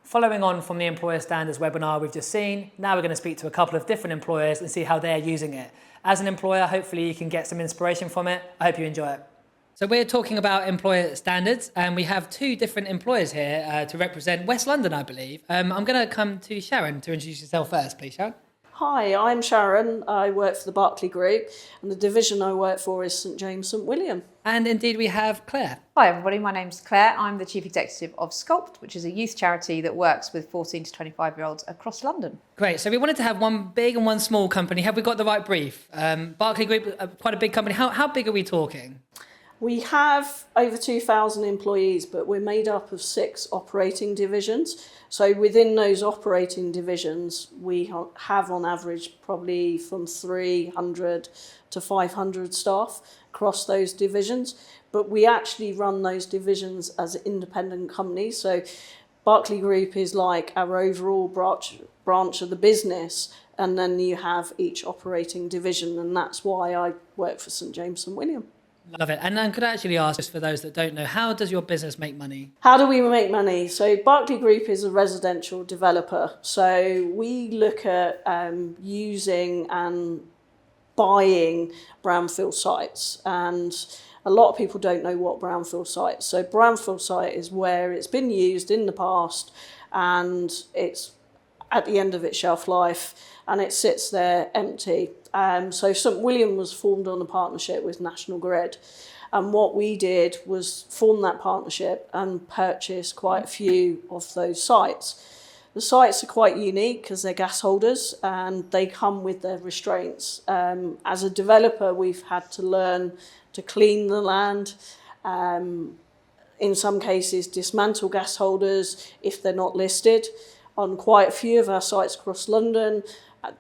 Following on from the Employer Standards webinar we've just seen, now we're going to speak to a couple of different employers and see how they're using it. As an employer, hopefully you can get some inspiration from it. I hope you enjoy it. So we're talking about employer standards, and we have two different employers here to represent West London, I believe. I'm going to come to Sharon to introduce yourself first, please, Sharon. Hi, I'm Sharon. I work for the Berkeley Group, and the division I work for is St James St William. And indeed we have Claire. Hi everybody, my name's Claire. I'm the Chief Executive of SCULPT, which is a youth charity that works with 14 to 25-year-olds across London. Great, so we wanted to have one big and one small company. Have we got the right brief? Berkeley Group, quite a big company. How big are we talking? We have over 2,000 employees, but we're made up of 6 operating divisions. So within those operating divisions, we have on average probably from 300 to 500 staff across those divisions. But we actually run those divisions as independent companies. So Berkeley Group is like our overall branch of the business. And then you have each operating division. And that's why I work for St James St William. Love it. And then could I actually ask, just for those that don't know, how does your business make money? How do we make money? So Berkeley Group is a residential developer. So we look at using and buying brownfield sites. And a lot of people don't know what brownfield sites. So brownfield site is where it's been used in the past and it's at the end of its shelf life and it sits there empty. So St William was formed on a partnership with National Grid, and what we did was form that partnership and purchase quite a few of those sites. The sites are quite unique because they're gas holders and they come with their restraints. As a developer, we've had to learn to clean the land, in some cases dismantle gas holders if they're not listed. On quite a few of our sites across London,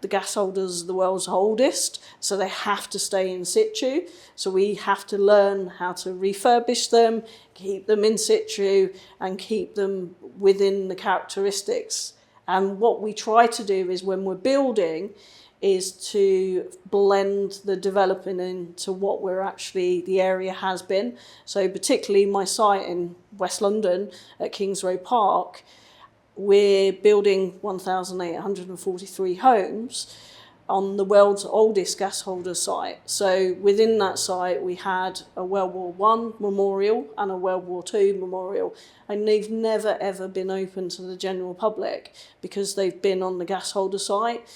the gas holders are the world's oldest, so they have to stay in situ. So we have to learn how to refurbish them, keep them in situ, and keep them within the characteristics. And what we try to do is when we're building is to blend the developing into what the area has been. So particularly my site in West London at Kings Road Park, we're building 1,843 homes on the world's oldest gas holder site. So within that site, we had a World War I memorial and a World War II memorial. And they've never, ever been open to the general public because they've been on the gas holder site.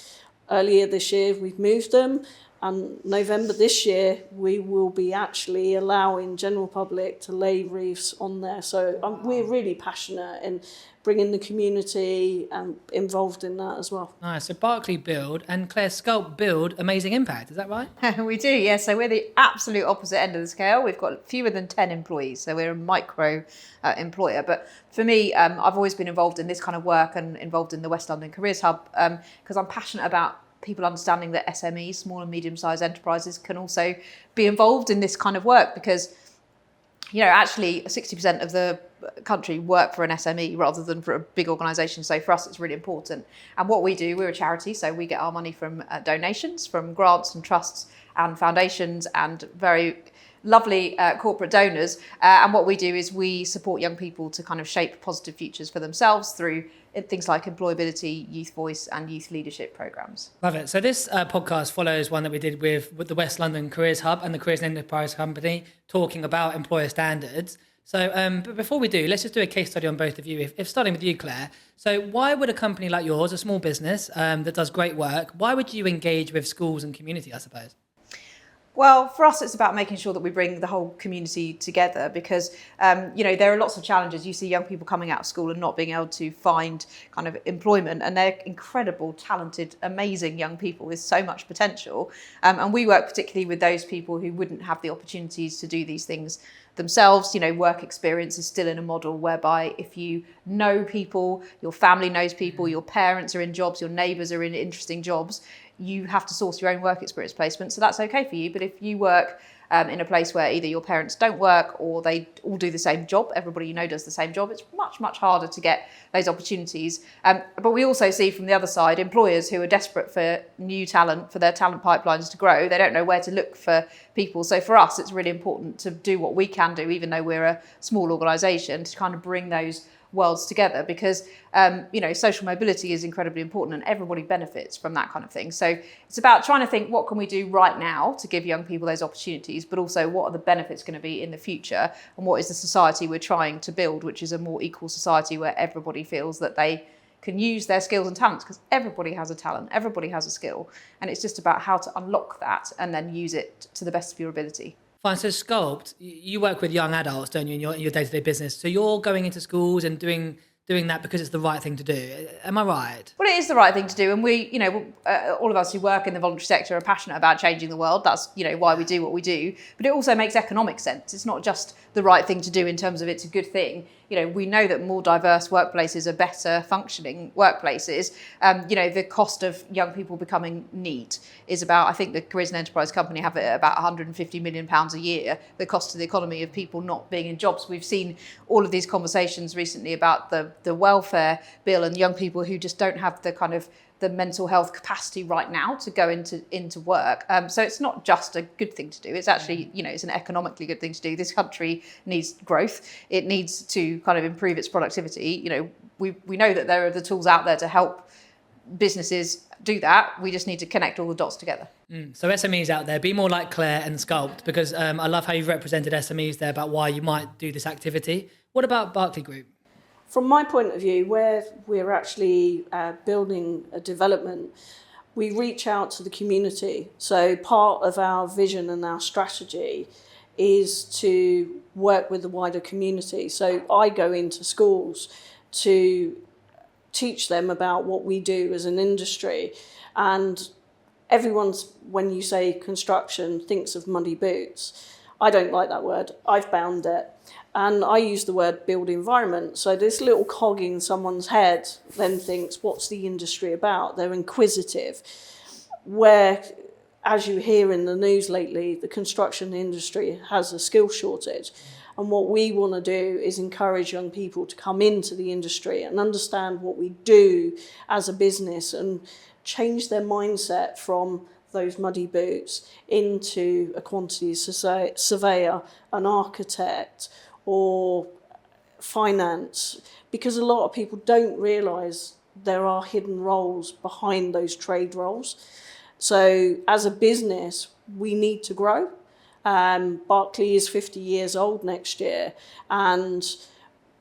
Earlier this year, we've moved them. And November this year, we will be actually allowing general public to lay wreaths on there. So we're really passionate in bringing the community involved in that as well. Nice. So Berkeley build and Claire SCULPT build amazing impact. Is that right? We do, yes. So we're the absolute opposite end of the scale. We've got fewer than 10 employees, so we're a micro employer. But for me, I've always been involved in this kind of work and involved in the West London Careers Hub because I'm passionate about people understanding that SMEs, small and medium-sized enterprises, can also be involved in this kind of work because, actually 60% of the country work for an SME rather than for a big organisation. So for us, it's really important. And what we do, we're a charity, so we get our money from donations, from grants and trusts and foundations and very lovely corporate donors. And what we do is we support young people to kind of shape positive futures for themselves through things like employability, youth voice and youth leadership programmes. Love it. So this podcast follows one that we did with the West London Careers Hub and the Careers and Enterprise Company talking about employer standards. So but before we do, let's just do a case study on both of you, if starting with you, Claire. So why would a company like yours, a small business that does great work, why would you engage with schools and community, I suppose? Well, for us, it's about making sure that we bring the whole community together because, there are lots of challenges. You see young people coming out of school and not being able to find kind of employment, and they're incredible, talented, amazing young people with so much potential. And we work particularly with those people who wouldn't have the opportunities to do these things themselves. Work experience is still in a model whereby if you know people, your family knows people, your parents are in jobs, your neighbours are in interesting jobs, you have to source your own work experience placement. So that's okay for you. But if you work in a place where either your parents don't work or they all do the same job, everybody does the same job, it's much, much harder to get those opportunities. But we also see from the other side, employers who are desperate for new talent, for their talent pipelines to grow. They don't know where to look for people. So for us, it's really important to do what we can do, even though we're a small organisation, to kind of bring those worlds together, because social mobility is incredibly important and everybody benefits from that kind of thing. So it's about trying to think, what can we do right now to give young people those opportunities, but also what are the benefits going to be in the future, and what is the society we're trying to build, which is a more equal society where everybody feels that they can use their skills and talents, because everybody has a talent, everybody has a skill, and it's just about how to unlock that and then use it to the best of your ability. Fine. So SCULPT, you work with young adults, don't you, in your day-to-day business? So you're going into schools and doing that because it's the right thing to do. Am I right? Well, it is the right thing to do, and we, all of us who work in the voluntary sector are passionate about changing the world. That's, why we do what we do. But it also makes economic sense. It's not just the right thing to do in terms of it's a good thing. We know that more diverse workplaces are better functioning workplaces. The cost of young people becoming NEET is about, I think the Careers and Enterprise Company have it at about £150 million a year, the cost to the economy of people not being in jobs. We've seen all of these conversations recently about the welfare bill and young people who just don't have the kind of the mental health capacity right now to go into work. So it's not just a good thing to do. It's actually, it's an economically good thing to do. This country needs growth. It needs to kind of improve its productivity. We know that there are the tools out there to help businesses do that. We just need to connect all the dots together. So SMEs out there, be more like Claire and SCULPT, because I love how you've represented SMEs there about why you might do this activity. What about Berkeley Group? From my point of view, where we're actually building a development, we reach out to the community. So part of our vision and our strategy is to work with the wider community. So I go into schools to teach them about what we do as an industry. And everyone's, when you say construction, thinks of muddy boots. I don't like that word. I've banned it. And I use the word build environment. So this little cog in someone's head then thinks, what's the industry about? They're inquisitive. Where, as you hear in the news lately, the construction industry has a skill shortage. And what we want to do is encourage young people to come into the industry and understand what we do as a business and change their mindset from those muddy boots into a quantity surveyor, an architect, or finance, because a lot of people don't realise there are hidden roles behind those trade roles. So as a business, we need to grow. Berkeley is 50 years old next year, and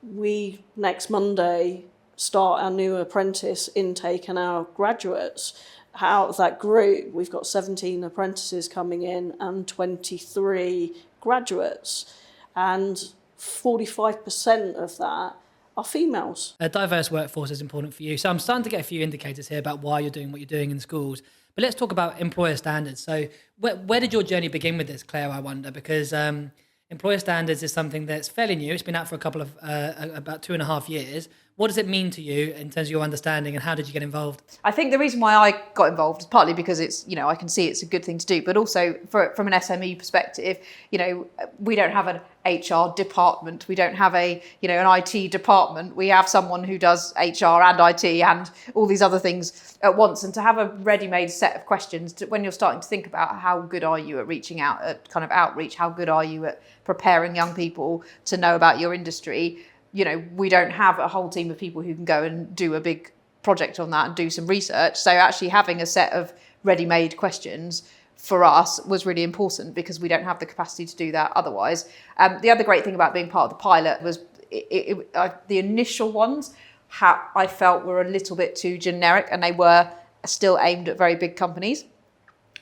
we next Monday start our new apprentice intake and our graduates. Out of that group, we've got 17 apprentices coming in and 23 graduates, and 45% of that are females. A diverse workforce is important for you. So I'm starting to get a few indicators here about why you're doing what you're doing in schools. But let's talk about employer standards. So where did your journey begin with this, Claire, I wonder? Because employer standards is something that's fairly new. It's been out for a couple of, about 2.5 years. What does it mean to you in terms of your understanding, and how did you get involved? I think the reason why I got involved is partly because it's, I can see it's a good thing to do, but also from an SME perspective, we don't have an HR department. We don't have an IT department. We have someone who does HR and IT and all these other things at once. And to have a ready-made set of questions when you're starting to think about how good are you at reaching out, at kind of outreach, how good are you at preparing young people to know about your industry, we don't have a whole team of people who can go and do a big project on that and do some research. So actually having a set of ready-made questions for us was really important, because we don't have the capacity to do that otherwise. The other great thing about being part of the pilot was the initial ones I felt were a little bit too generic, and they were still aimed at very big companies.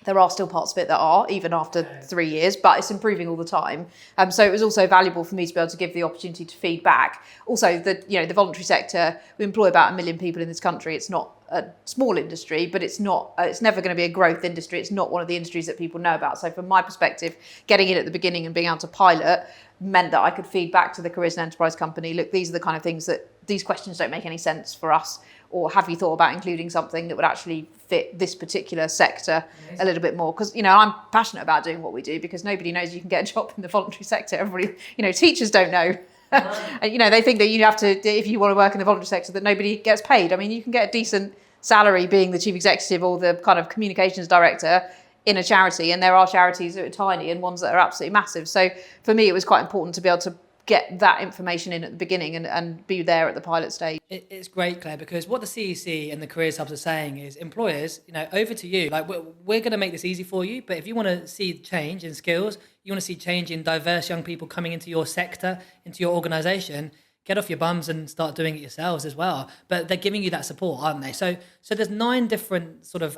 There are still parts of it that are, even after 3 years, but it's improving all the time. So it was also valuable for me to be able to give the opportunity to feed back. Also, the voluntary sector, we employ about 1 million people in this country. It's not a small industry, but it's not. It's never going to be a growth industry. It's not one of the industries that people know about. So from my perspective, getting in at the beginning and being able to pilot meant that I could feed back to the Careers and Enterprise Company, look, these are the kind of things that these questions don't make any sense for us. Or have you thought about including something that would actually fit this particular sector a little bit more? Because, I'm passionate about doing what we do, because nobody knows you can get a job in the voluntary sector. Everybody, teachers don't know. And, they think that you have to, if you want to work in the voluntary sector, that nobody gets paid. I mean, you can get a decent salary being the chief executive or the kind of communications director in a charity. And there are charities that are tiny and ones that are absolutely massive. So for me, it was quite important to be able to get that information in at the beginning and be there at the pilot stage. It's great, Claire, because what the CEC and the Careers Hubs are saying is, employers, over to you. Like, we're going to make this easy for you, but if you want to see change in skills, you want to see change in diverse young people coming into your sector, into your organisation, get off your bums and start doing it yourselves as well. But they're giving you that support, aren't they? So there's 9 different sort of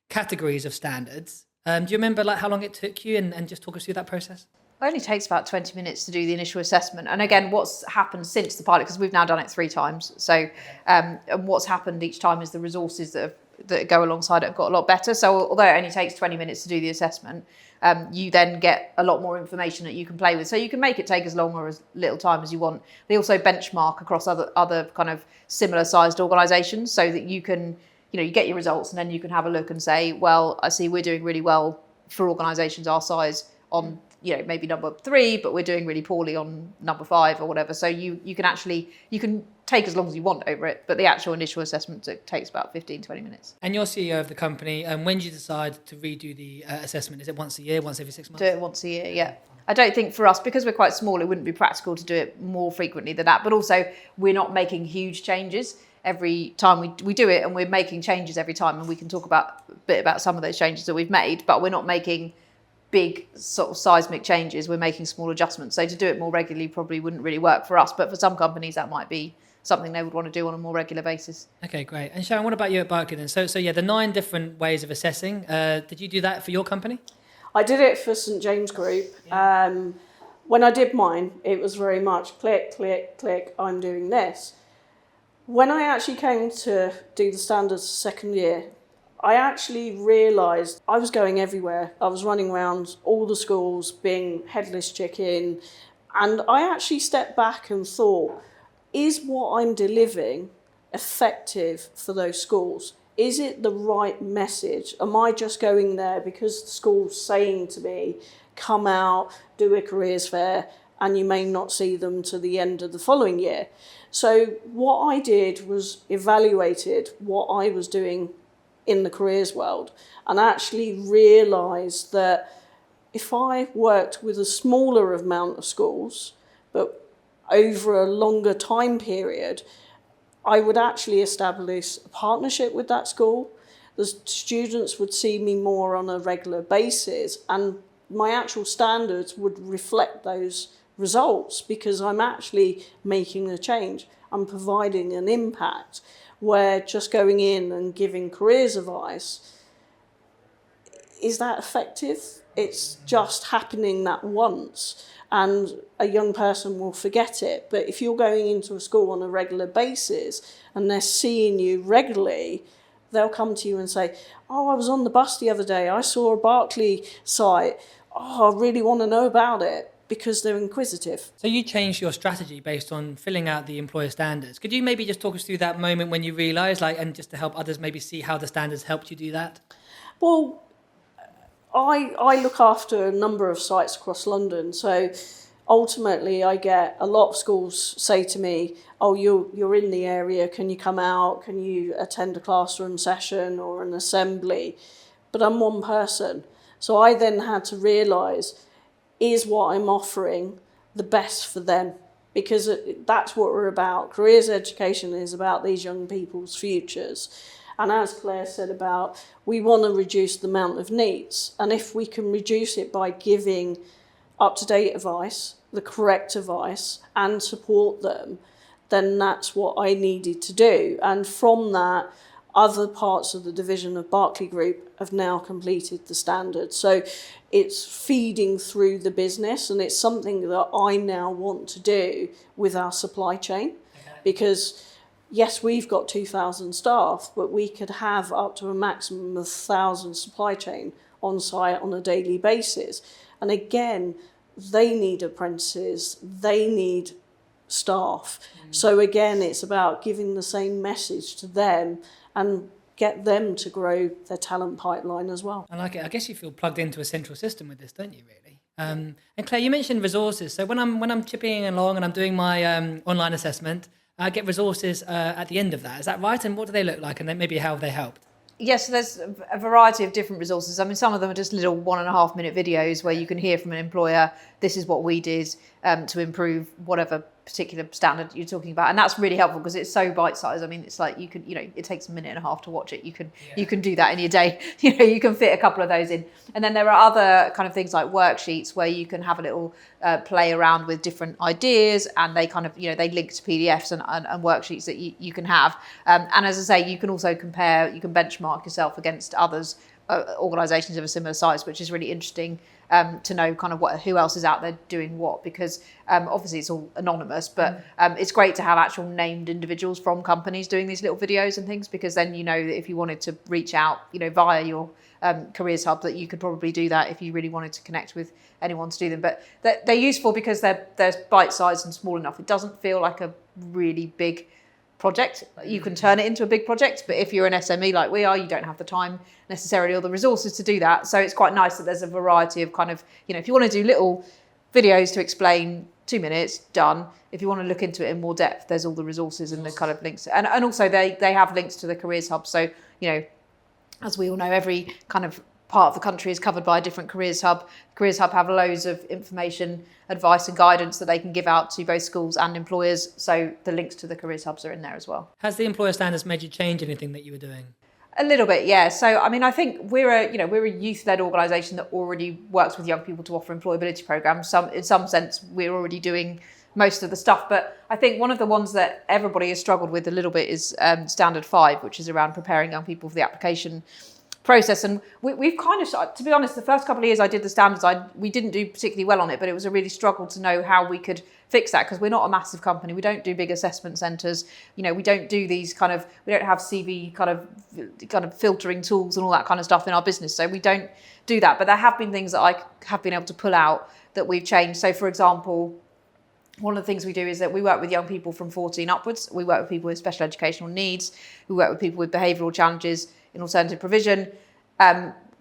categories of standards. Do you remember like how long it took you, and just talk us through that process? It only takes about 20 minutes to do the initial assessment. And again, what's happened since the pilot, because we've now done it 3 times. So, and what's happened each time is the resources that go alongside it have got a lot better. So although it only takes 20 minutes to do the assessment, you then get a lot more information that you can play with. So you can make it take as long or as little time as you want. They also benchmark across other kind of similar sized organisations so that you can, you get your results and then you can have a look and say, well, I see we're doing really well for organisations our size on maybe number 3, but we're doing really poorly on number 5 or whatever. So you can take as long as you want over it, but the actual initial assessment takes about 15-20 minutes. And you're CEO of the company, and when did you decide to redo the assessment? Is it once a year, once every 6 months? Do it once a year, yeah. I don't think for us, because we're quite small, it wouldn't be practical to do it more frequently than that. But also, we're not making huge changes every time we do it, and we're making changes every time. And we can talk a bit about some of those changes that we've made, but we're not making big sort of seismic changes. We're making small adjustments. So to do it more regularly probably wouldn't really work for us. But for some companies, that might be something they would want to do on a more regular basis. Okay, great. And Sharon, what about you at Berkeley then? So yeah, the 9 different ways of assessing. Did you do that for your company? I did it for St James Group. When I did mine, it was very much click, click, click, I'm doing this. When I actually came to do the standards second year, I actually realised I was going everywhere. I was running around all the schools, being headless chicken. And I actually stepped back and thought, is what I'm delivering effective for those schools? Is it the right message? Am I just going there because the school's saying to me, come out, do a careers fair, and you may not see them to the end of the following year? So what I did was evaluated what I was doing in the careers world and actually realised that if I worked with a smaller amount of schools, but over a longer time period, I would actually establish a partnership with that school. The students would see me more on a regular basis, and my actual standards would reflect those results because I'm actually making a change. I'm providing an impact, where just going in and giving careers advice, is that effective? It's just happening that once and a young person will forget it. But if you're going into a school on a regular basis and they're seeing you regularly, they'll come to you and say, oh, I was on the bus the other day, I saw a Berkeley site, oh, I really want to know about it, because they're inquisitive. So you changed your strategy based on filling out the employer standards. Could you maybe just talk us through that moment when you realised, and just to help others maybe see how the standards helped you do that? Well, I look after a number of sites across London, so ultimately I get a lot of schools say to me, oh, you're in the area, can you come out, can you attend a classroom session or an assembly? But I'm one person. So I then had to realise, is what I'm offering the best for them? Because that's what we're about. Careers education is about these young people's futures. And as Claire said about, we want to reduce the amount of needs. And if we can reduce it by giving up-to-date advice, the correct advice, and support them, then that's what I needed to do. And from that, other parts of the division of Berkeley Group have now completed the standard. So it's feeding through the business, and it's something that I now want to do with our supply chain. Okay. Because yes, we've got 2,000 staff, but we could have up to a maximum of 1,000 supply chain on site on a daily basis. And again, they need apprentices, they need staff. So again, it's about giving the same message to them and get them to grow their talent pipeline as well. I like it. I guess you feel plugged into a central system with this, don't you, really? And Claire, you mentioned resources. So when I'm chipping along and I'm doing my online assessment, I get resources at the end of that. Is that right? And what do they look like? And then maybe how have they helped? Yes, there's a variety of different resources. I mean, some of them are just little 1.5 minute videos where you can hear from an employer, this is what we did to improve whatever particular standard you're talking about. And that's really helpful because it's so bite-sized. I mean, it's like you can, it takes 1.5 minutes to watch it. You can do that in your day. You can fit a couple of those in. And then there are other kind of things like worksheets where you can have a little play around with different ideas, and they kind of, they link to PDFs and worksheets that you can have. And as I say, you can also compare, you can benchmark yourself against others, organisations of a similar size, which is really interesting to know kind of who else is out there doing what, because obviously it's all anonymous, but it's great to have actual named individuals from companies doing these little videos and things, because then that if you wanted to reach out via your careers hub, that you could probably do that if you really wanted to connect with anyone to do them. But they're useful because they're bite-sized and small enough. It doesn't feel like a really big project. You can turn it into a big project, but if you're an SME like we are, you don't have the time necessarily or the resources to do that. So it's quite nice that there's a variety of kind of, if you want to do little videos to explain 2 minutes, done. If you want to look into it in more depth, there's all the resources and the kind of links. And also they have links to the careers hub. So, as we all know, every kind of part of the country is covered by a different careers hub. Careers hub have loads of information, advice and guidance that they can give out to both schools and employers. So the links to the careers hubs are in there as well. Has the employer standards made you change anything that you were doing? A little bit, yeah. So, I mean, I think we're a youth-led organisation that already works with young people to offer employability programmes. In some sense, we're already doing most of the stuff. But I think one of the ones that everybody has struggled with a little bit is Standard 5, which is around preparing young people for the application process. And we've kind of, to be honest, the first couple of years I did the standards, we didn't do particularly well on it, but it was a really struggle to know how we could fix that, because we're not a massive company. We don't do big assessment centres. We don't do these we don't have CV kind of filtering tools and all that kind of stuff in our business. So we don't do that. But there have been things that I have been able to pull out that we've changed. So for example, one of the things we do is that we work with young people from 14 upwards. We work with people with special educational needs. We work with people with behavioural challenges in alternative provision.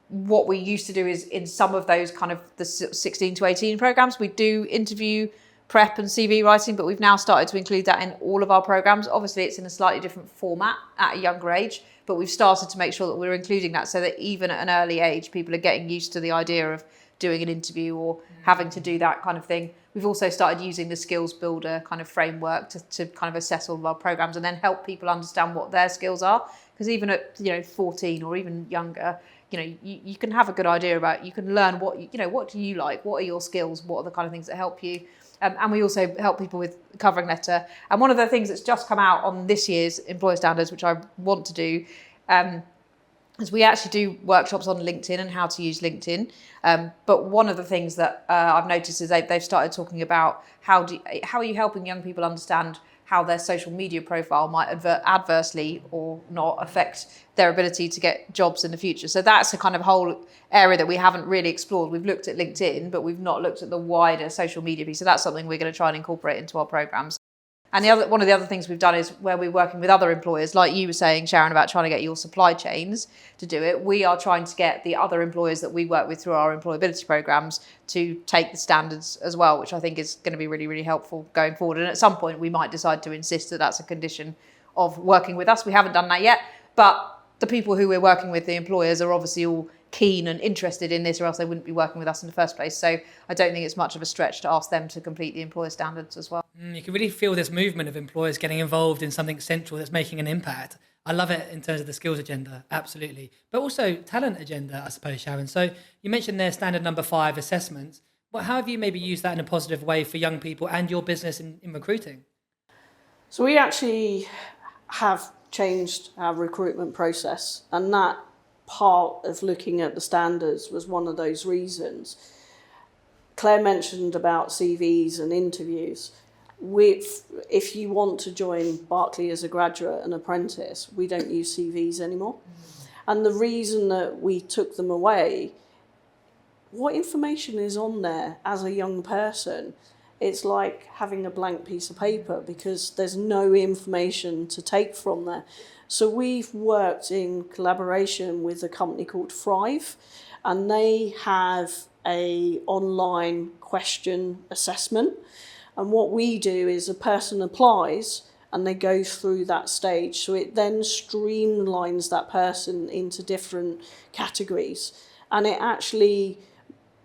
What we used to do is in some of those kind of the 16 to 18 programmes, we do interview prep and CV writing, but we've now started to include that in all of our programmes. Obviously, it's in a slightly different format at a younger age, but we've started to make sure that we're including that so that even at an early age, people are getting used to the idea of doing an interview or having to do that kind of thing. We've also started using the SCULPT kind of framework to kind of assess all of our programmes and then help people understand what their skills are. Because even at 14 or even younger, you can have a good idea about, you can learn what do you like, what are your skills, what are the kind of things that help you. And we also help people with covering letter. And one of the things that's just come out on this year's employer standards, which I want to do, is we actually do workshops on LinkedIn and how to use LinkedIn. But one of the things that I've noticed is they've started talking about how are you helping young people understand how their social media profile might adversely or not affect their ability to get jobs in the future. So that's a kind of whole area that we haven't really explored. We've looked at LinkedIn, but we've not looked at the wider social media piece. So that's something we're going to try and incorporate into our programs. And one of the other things we've done is where we're working with other employers, like you were saying, Sharon, about trying to get your supply chains to do it. We are trying to get the other employers that we work with through our employability programs to take the standards as well, which I think is going to be really, really helpful going forward. And at some point, we might decide to insist that that's a condition of working with us. We haven't done that yet, but the people who we're working with, the employers, are obviously all keen and interested in this, or else they wouldn't be working with us in the first place. So I don't think it's much of a stretch to ask them to complete the employer standards as well. You can really feel this movement of employers getting involved in something central that's making an impact. I love it in terms of the skills agenda, absolutely. But also talent agenda, I suppose, Sharon. So you mentioned their standard number 5 assessments. How have you maybe used that in a positive way for young people and your business in recruiting? So we actually have changed our recruitment process, and that part of looking at the standards was one of those reasons. Claire mentioned about CVs and interviews. If you want to join Berkeley as a graduate and apprentice, we don't use CVs anymore. And the reason that we took them away, what information is on there as a young person? It's like having a blank piece of paper because there's no information to take from there. So we've worked in collaboration with a company called Thrive, and they have an online question assessment. And what we do is a person applies and they go through that stage. So it then streamlines that person into different categories, and it actually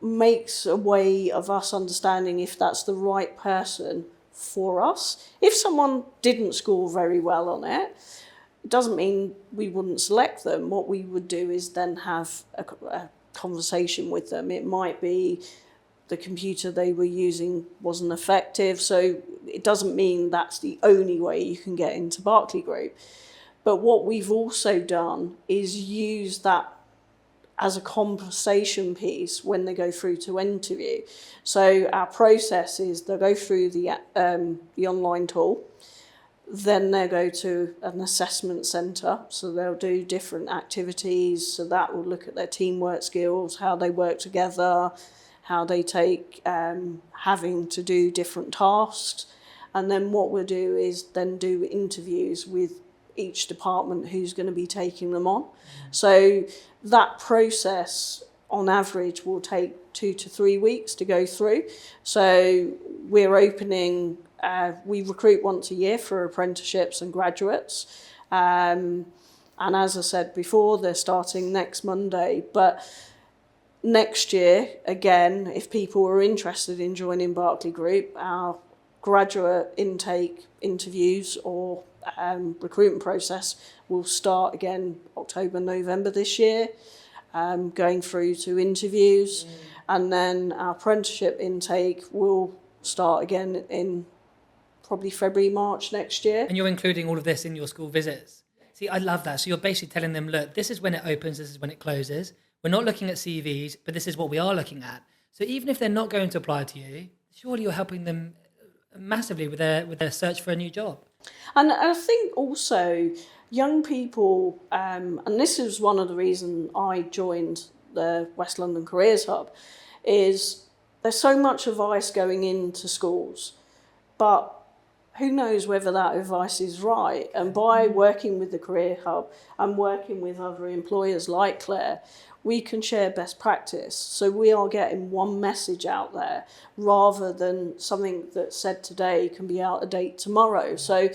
makes a way of us understanding if that's the right person for us. If someone didn't score very well on it, it doesn't mean we wouldn't select them. What we would do is then have a conversation with them. It might be the computer they were using wasn't effective, so it doesn't mean that's the only way you can get into Berkeley Group. But what we've also done is use that as a conversation piece when they go through to interview. So our process is they'll go through the online tool, then they'll go to an assessment centre, so they'll do different activities, so that will look at their teamwork skills, how they work together, how they take having to do different tasks. And then what we'll do is then do interviews with each department who's going to be taking them on. So that process on average will take 2 to 3 weeks to go through. So we're opening, we recruit once a year for apprenticeships and graduates. And as I said before, they're starting next Monday. But next year, again, if people are interested in joining Berkeley Group, our graduate intake interviews or recruitment process will start again October, November this year, going through to interviews. And then our apprenticeship intake will start again in probably February, March next year. And you're including all of this in your school visits. See, I love that. So you're basically telling them, look, this is when it opens, this is when it closes. We're not looking at CVs, but this is what we are looking at. So even if they're not going to apply to you, surely you're helping them massively with their search for a new job. And I think also young people, and this is one of the reasons I joined the West London Careers Hub, is there's so much advice going into schools, but who knows whether that advice is right. And by working with the Career Hub and working with other employers like Claire, we can share best practice. So we are getting one message out there rather than something that's said today can be out of date tomorrow. So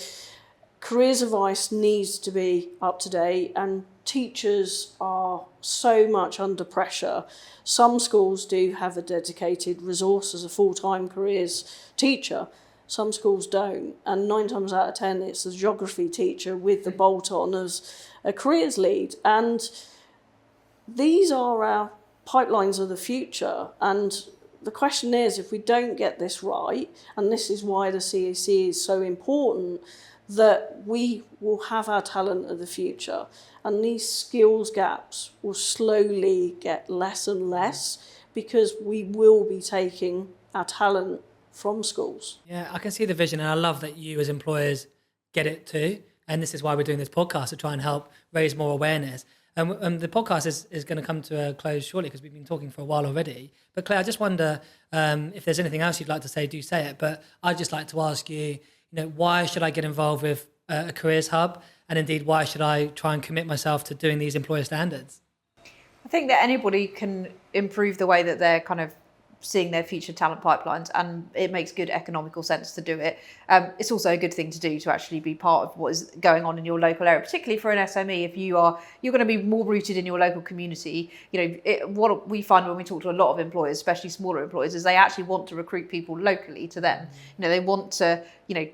careers advice needs to be up to date, and teachers are so much under pressure. Some schools do have a dedicated resource as a full-time careers teacher. Some schools don't, and 9 times out of 10 it's the geography teacher with the bolt-on as a careers lead. And these are our pipelines of the future, and the question is, if we don't get this right, and this is why the CAC is so important, that we will have our talent of the future, and these skills gaps will slowly get less and less because we will be taking our talent from schools. Yeah, I can see the vision, and I love that you as employers get it too. And this is why we're doing this podcast, to try and help raise more awareness. And the podcast is going to come to a close shortly because we've been talking for a while already. But Claire, I just wonder if there's anything else you'd like to say, do say it. But I'd just like to ask you, why should I get involved with a careers hub? And indeed, why should I try and commit myself to doing these employer standards? I think that anybody can improve the way that they're kind of seeing their future talent pipelines, and it makes good economical sense to do it. It's also a good thing to do to actually be part of what is going on in your local area, particularly for an SME. If you're going to be more rooted in your local community. What we find when we talk to a lot of employers, especially smaller employers, is they actually want to recruit people locally to them. They want to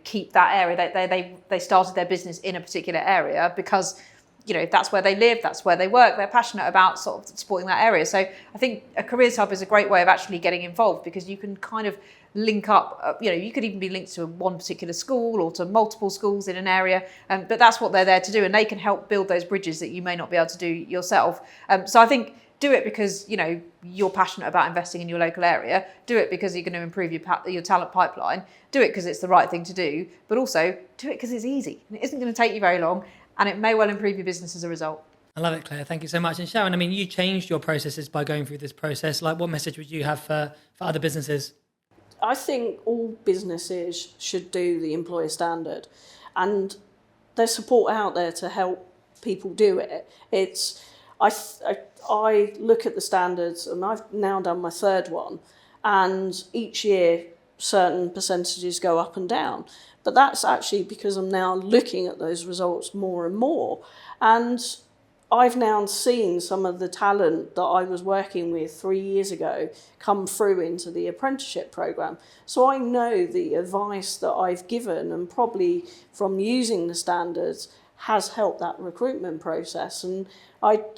keep that area. They started their business in a particular area because that's where they live, that's where they work, they're passionate about sort of supporting that area. So I think a careers hub is a great way of actually getting involved, because you can kind of link up, you could even be linked to one particular school or to multiple schools in an area, but that's what they're there to do, and they can help build those bridges that you may not be able to do yourself. So I think do it because you're passionate about investing in your local area, do it because you're going to improve your talent pipeline, do it because it's the right thing to do, but also do it because it's easy and it isn't going to take you very long, and it may well improve your business as a result. I love it, Claire. Thank you so much. And Sharon, you changed your processes by going through this process. Like, what message would you have for other businesses? I think all businesses should do the employer standard, and there's support out there to help people do it. I look at the standards, and I've now done my third one, and each year certain percentages go up and down. But that's actually because I'm now looking at those results more and more. And I've now seen some of the talent that I was working with 3 years ago come through into the apprenticeship programme. So I know the advice that I've given, and probably from using the standards, has helped that recruitment process. And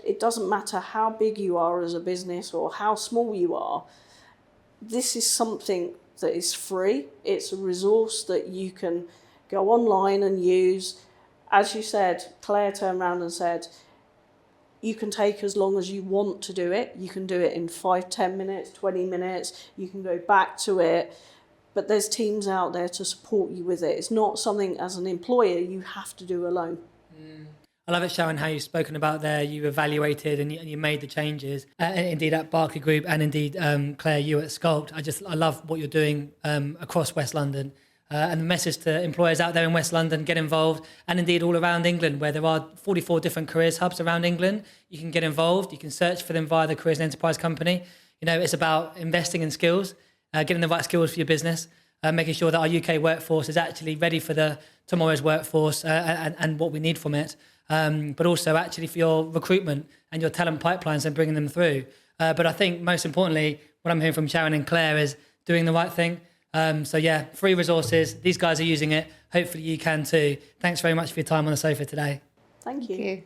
it doesn't matter how big you are as a business or how small you are, this is something that is free. It's a resource that you can go online and use. As you said, Claire turned around and said, you can take as long as you want to do it. You can do it in 5, 10 minutes, 20 minutes. You can go back to it. But there's teams out there to support you with it. It's not something as an employer you have to do alone. I love it, Sharon, how you've spoken about there. You evaluated and you made the changes. Indeed, at Berkeley Group, and indeed, Claire, you at SCULPT. I love what you're doing across West London. And the message to employers out there in West London, get involved, and indeed all around England, where there are 44 different careers hubs around England. You can get involved. You can search for them via the Careers and Enterprise Company. You know, it's about investing in skills, getting the right skills for your business, making sure that our UK workforce is actually ready for tomorrow's workforce and what we need from it. But also actually for your recruitment and your talent pipelines and bringing them through. But I think most importantly, what I'm hearing from Sharon and Claire is doing the right thing. So yeah, free resources. These guys are using it. Hopefully you can too. Thanks very much for your time on the sofa today. Thank you. Thank you.